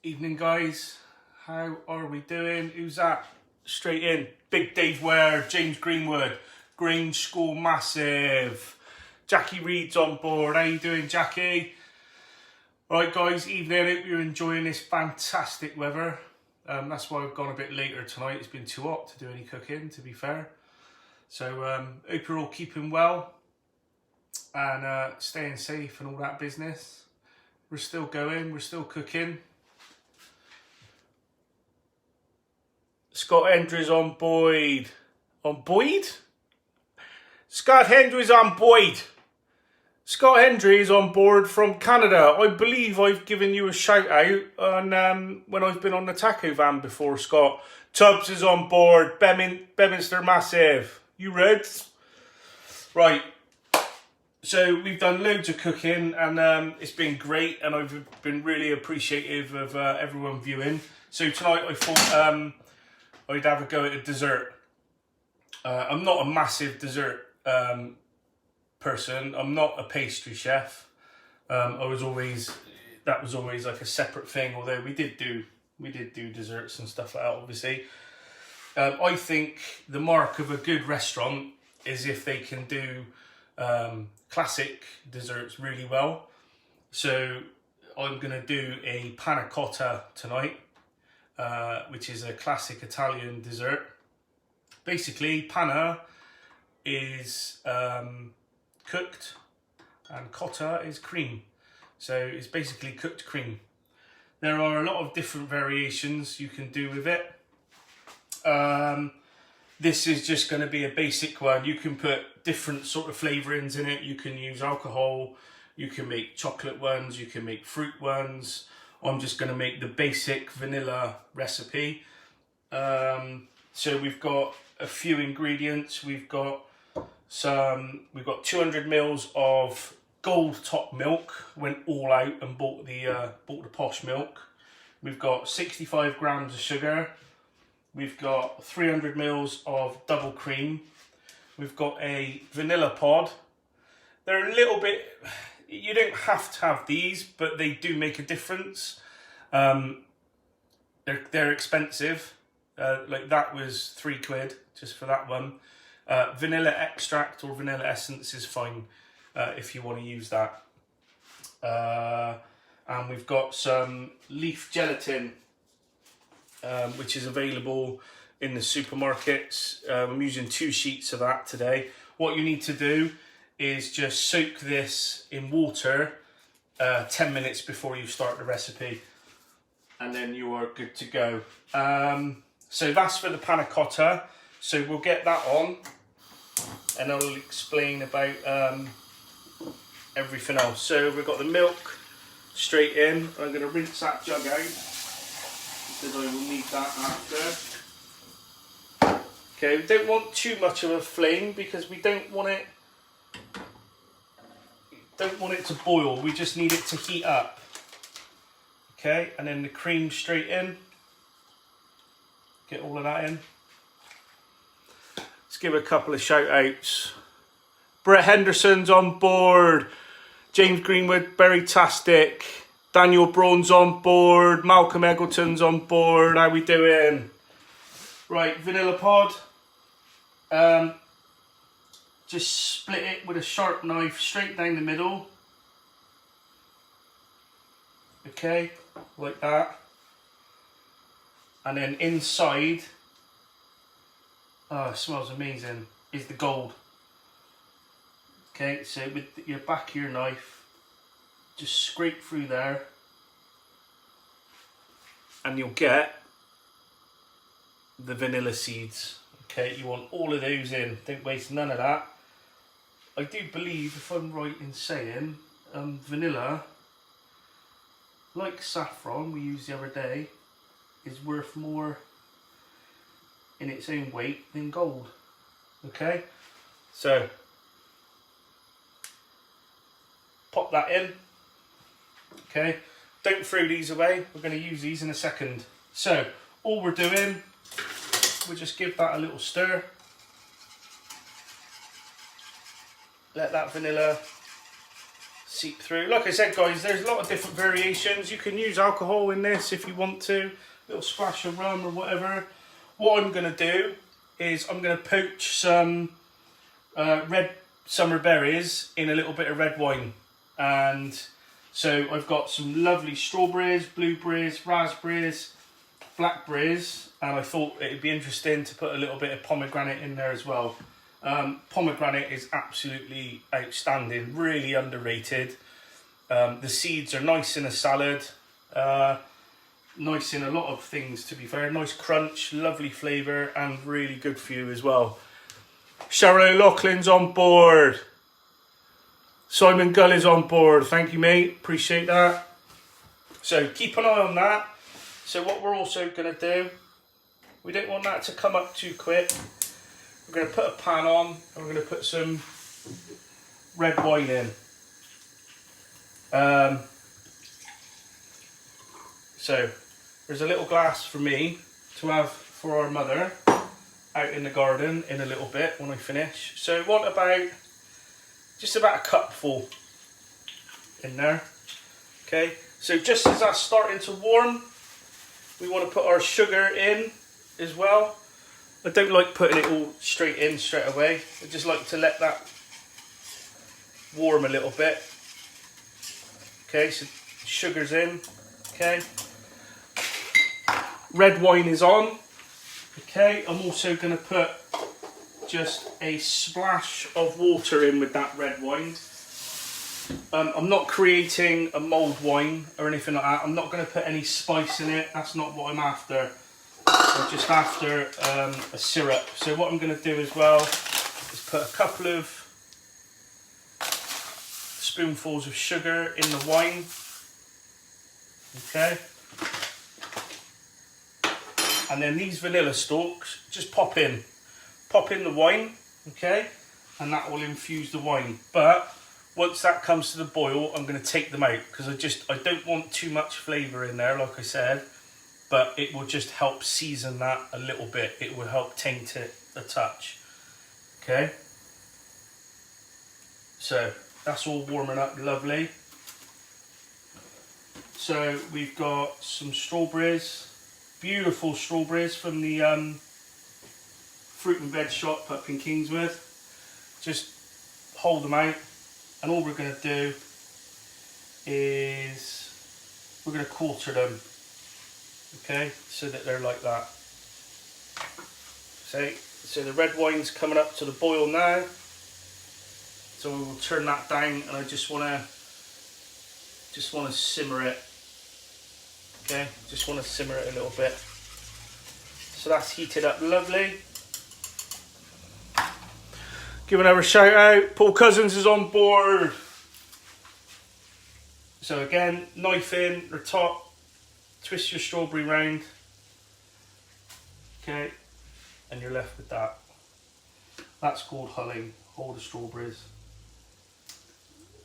Evening guys, how are we doing? Who's that? Straight in. Big Dave Ware, James Greenwood, Grange School Massive. Jackie Reed's on board. How you doing, Jackie? Right guys, evening. Hope you're enjoying this fantastic weather. That's why I've gone a bit later tonight. It's been too hot to do any cooking, to be fair. So hope you're all keeping well and staying safe and all that business. We're still going, we're still cooking. Scott Hendry's on Boyd. On Boyd? Scott Hendry's on Boyd. Scott Hendry is on board from Canada. I believe I've given you a shout out on when I've been on the taco van before, Scott. Tubbs is on board. Bedminster Massive. You Reds? Right. So we've done loads of cooking and it's been great and I've been really appreciative of everyone viewing. So tonight I thought I'd have a go at a dessert. I'm not a massive dessert person. I'm not a pastry chef. That was always like a separate thing. Although we did do desserts and stuff like that, obviously. I think the mark of a good restaurant is if they can do classic desserts really well. So I'm gonna do a panna cotta tonight. Which is a classic Italian dessert. Basically, panna is cooked and cotta is cream. So it's basically cooked cream. There are a lot of different variations you can do with it. This is just going to be a basic one. You can put different sort of flavourings in it. You can use alcohol, you can make chocolate ones, you can make fruit ones. I'm just going to make the basic vanilla recipe. So we've got a few ingredients. We've got 200 mils of gold top milk. Went all out and bought the posh milk. We've got 65 grams of sugar. We've got 300 mils of double cream. We've got a vanilla pod. They're a little bit. You don't have to have these, but they do make a difference. They're expensive. Like that was £3 just for that one. Vanilla extract or vanilla essence is fine if you want to use that. And we've got some leaf gelatin, which is available in the supermarkets. I'm using 2 sheets of that today. What you need to do is just soak this in water 10 minutes before you start the recipe and then you are good to go. So that's for the panna cotta. So we'll get that on and I'll explain about everything else. So we've got the milk straight in. I'm going to rinse that jug out because I will need that after. Okay, we don't want too much of a flame because we don't want it to boil, we just need it to heat up. Okay, and then the cream straight in. Get all of that in. Let's give a couple of shout outs. Brett Henderson's on board. James Greenwood, Berry-tastic. Daniel Braun's on board. Malcolm Eggleton's on board. How we doing? Right, vanilla pod. Just split it with a sharp knife straight down the middle. Okay, like that. And then inside, oh, it smells amazing, is the gold. Okay, so with your back of your knife, just scrape through there. And you'll get the vanilla seeds. Okay, you want all of those in, don't waste none of that. I do believe, if I'm right in saying, vanilla, like saffron we used the other day, is worth more in its own weight than gold. Okay, so pop that in. Okay, don't throw these away, we're going to use these in a second. So all we're doing, we'll just give that a little stir. Let that vanilla seep through. Like I said, guys, there's a lot of different variations. You can use alcohol in this if you want to, a little splash of rum or whatever. What I'm going to do is I'm going to poach some red summer berries in a little bit of red wine. And so I've got some lovely strawberries, blueberries, raspberries, blackberries, and I thought it'd be interesting to put a little bit of pomegranate in there as well. Pomegranate is absolutely outstanding, really underrated. The seeds are nice in a salad, nice in a lot of things, to be fair. Nice crunch, lovely flavour, and really good for you as well. Sharon O'Loughlin's on board. Simon Gull is on board. Thank you, mate. Appreciate that. So keep an eye on that. So what we're also going to do, we don't want that to come up too quick. We're going to put a pan on and we're going to put some red wine in. So there's a little glass for me to have for our mother out in the garden in a little bit when I finish. So I want just about a cupful in there. Okay, so just as that's starting to warm, we want to put our sugar in as well. I don't like putting it all straight away. I just like to let that warm a little bit. Okay, so sugar's in. Okay, red wine is on. Okay, I'm also going to put just a splash of water in with that red wine. I'm not creating a mulled wine or anything like that. I'm not going to put any spice in it. That's not what I'm after. I'm just after a syrup. So what I'm going to do as well is put a couple of spoonfuls of sugar in the wine. Okay. And then these vanilla stalks, just pop in the wine, okay, and that will infuse the wine. But once that comes to the boil, I'm going to take them out because I don't want too much flavour in there, like I said, but it will just help season that a little bit. It will help taint it a touch. Okay, so that's all warming up lovely. So we've got some strawberries, beautiful strawberries from the fruit and veg shop up in Kingswood. Just hold them out, and all we're going to do is we're going to quarter them, okay, so that they're like that. So the red wine's coming up to the boil now, so we'll turn that down, and I just want to simmer it. Okay, just want to simmer it a little bit. So that's heated up lovely. Give another shout out. Paul Cousins is on board. So again, knife in or top, twist your strawberry round. Okay, and you're left with that. That's called hulling, all the strawberries.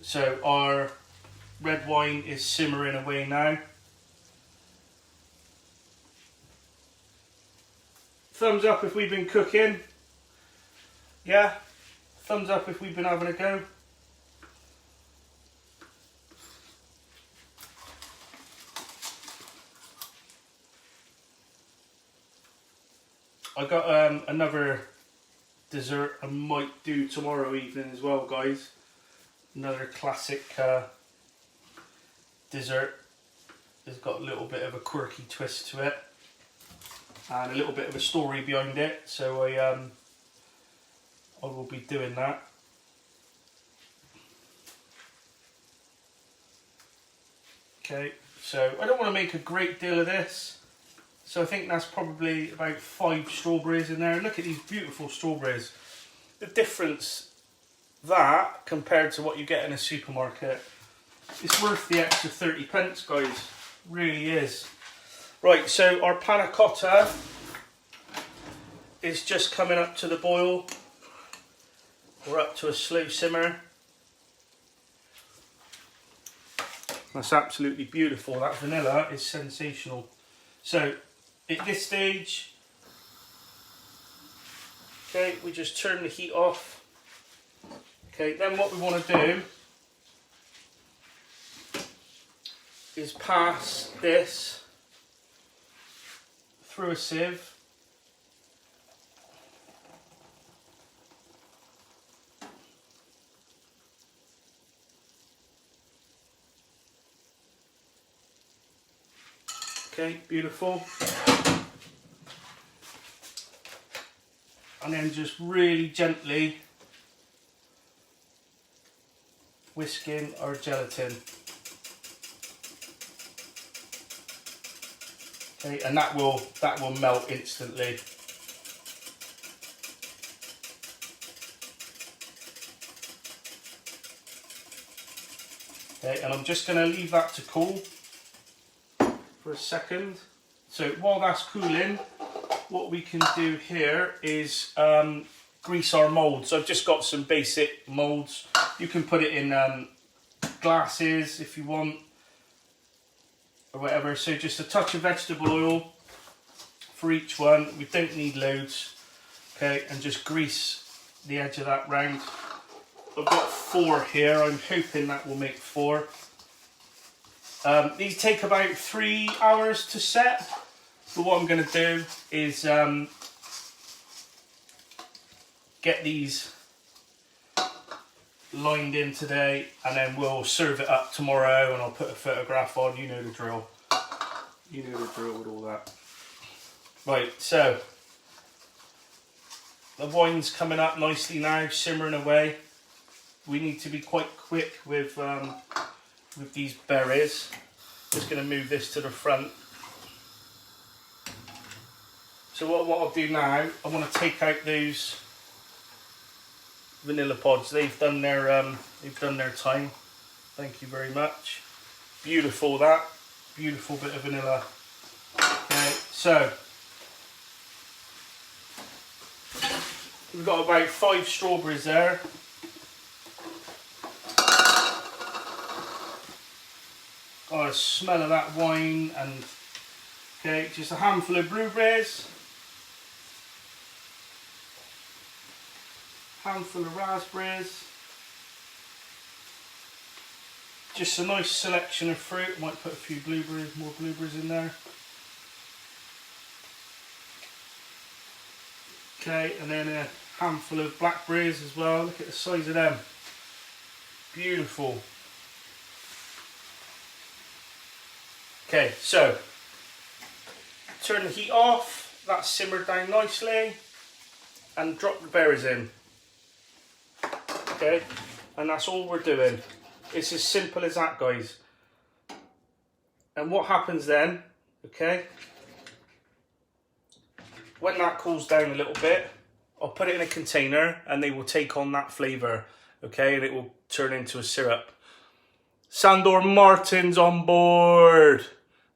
So our red wine is simmering away now. Thumbs up if we've been cooking. Yeah, thumbs up if we've been having a go. I got another dessert I might do tomorrow evening as well, guys. Another classic dessert. It's got a little bit of a quirky twist to it and a little bit of a story behind it, so I will be doing that. Okay, so I don't want to make a great deal of this, so I think that's probably about 5 strawberries in there. Look at these beautiful strawberries. The difference that compared to what you get in a supermarket, it's worth the extra 30 pence, guys. Really is. Right, so our panna cotta is just coming up to the boil. We're up to a slow simmer. That's absolutely beautiful. That vanilla is sensational. So at this stage, okay, we just turn the heat off. Okay, then what we want to do is pass this through a sieve. Okay, beautiful. And then just really gently whisk in our gelatin. Okay, and that will melt instantly. Okay, and I'm just going to leave that to cool for a second. So while that's cooling, what we can do here is grease our moulds. I've just got some basic moulds. You can put it in glasses if you want, or whatever. So just a touch of vegetable oil for each one. We don't need loads. Okay, and just grease the edge of that round. I've got 4 here. I'm hoping that will make 4. These take about 3 hours to set. But what I'm going to do is get these lined in today, and then we'll serve it up tomorrow, and I'll put a photograph on. You know the drill. You know the drill with all that. Right, so the wine's coming up nicely now, simmering away. We need to be quite quick with these berries. Just going to move this to the front. So what I'll do now, I want to take out those vanilla pods. They've done their time. Thank you very much. Beautiful, that beautiful bit of vanilla. Okay, so we've got about 5 strawberries there. Got a smell of that wine, and okay, just a handful of blueberries. Handful of raspberries, just a nice selection of fruit. Might put a few blueberries, more blueberries in there. Okay, and then a handful of blackberries as well. Look at the size of them. Beautiful. Okay, so turn the heat off. That's simmered down nicely, and drop the berries in. Okay, and that's all we're doing. It's as simple as that, guys. And what happens then, okay, when that cools down a little bit, I'll put it in a container and they will take on that flavour, okay, and it will turn into a syrup. Sandor Martin's on board.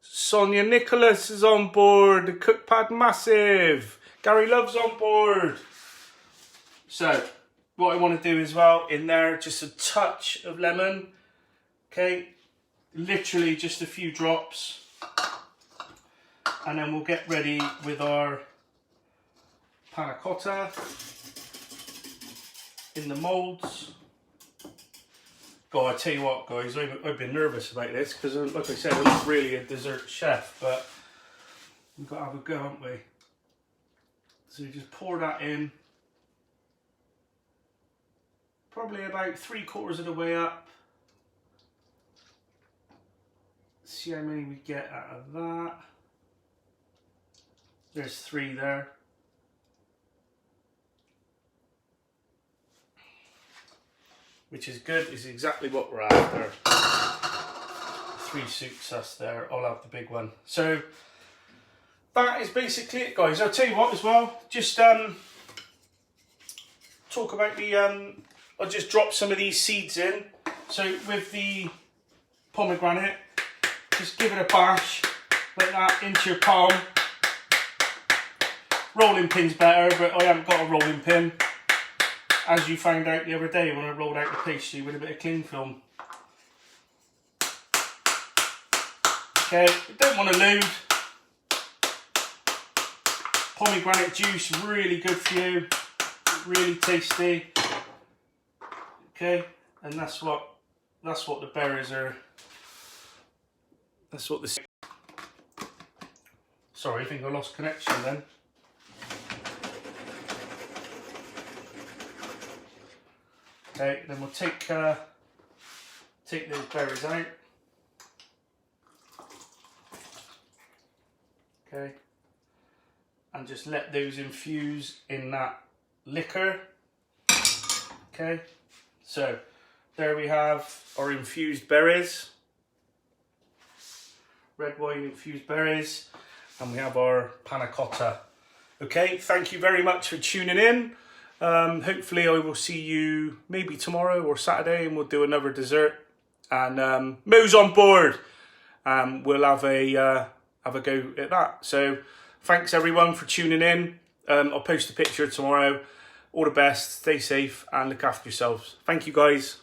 Sonia Nicholas is on board. The Cook Pad Massive. Gary Love's on board. So what I want to do as well in there, just a touch of lemon. Okay, literally just a few drops. And then we'll get ready with our panna cotta in the moulds. God, I tell you what, guys, I've been nervous about this because, like I said, I'm not really a dessert chef, but we've got to have a go, haven't we? So you just pour that in. Probably about 3/4 of the way up. See how many we get out of that. There's 3 there. Which is good, is exactly what we're after. 3 suits us there. I'll have the big one. So that is basically it, guys. I'll tell you what as well, just talk about the I'll just drop some of these seeds in. So with the pomegranate, just give it a bash like that into your palm. Rolling pin's better, but I haven't got a rolling pin, as you found out the other day when I rolled out the pastry with a bit of cling film. Okay, don't want to load. Pomegranate juice, really good for you, really tasty. Okay, and that's what the berries are That's what this... Sorry, I think I lost connection then. Okay, then we'll take those berries out. Okay, and just let those infuse in that liquor. Okay, so there we have our infused berries, red wine infused berries, and we have our panna cotta. Okay, thank you very much for tuning in. Hopefully I will see you maybe tomorrow or Saturday, and we'll do another dessert. And Mo's on board. We'll have a go at that. So thanks everyone for tuning in. I'll post a picture tomorrow. All the best, stay safe and look after yourselves. Thank you guys.